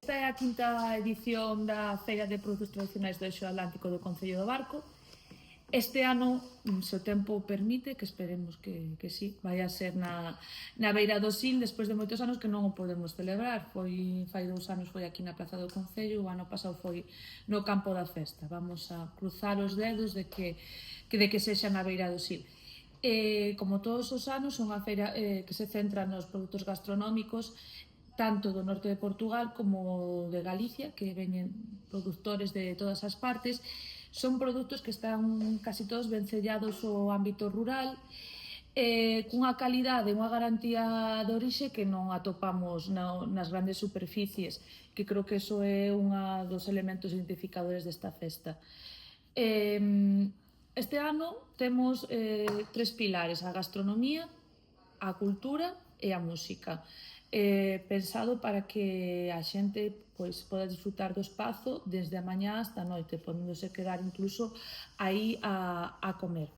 Esta é a quinta edición da Feira de Produtos Tradicionais do Eixo Atlántico do Concello do Barco. Este ano, se o tempo permite, que esperemos que sí, vai a ser na Beira do Sil, despois de moitos anos que non o podemos celebrar. Fai 2 anos foi aquí na Praza do Concello, o ano pasado foi no Campo da Festa. Vamos a cruzar os dedos de que sexa na Beira do Sil. Como todos os anos, é unha feira que se centra nos produtos gastronómicos tanto do norte de Portugal como de Galicia, que veñen productores de todas as partes. Son produtos que están casi todos vencellados ao ámbito rural, cunha calidade e unha garantía de orixe que non atopamos nas grandes superficies, que creo que iso é un dos elementos identificadores desta festa. Este ano temos 3 pilares: a gastronomía, a cultura e a música, pensado para que a xente poda disfrutar do espazo desde a mañá hasta a noite, podéndose quedar incluso aí a comer.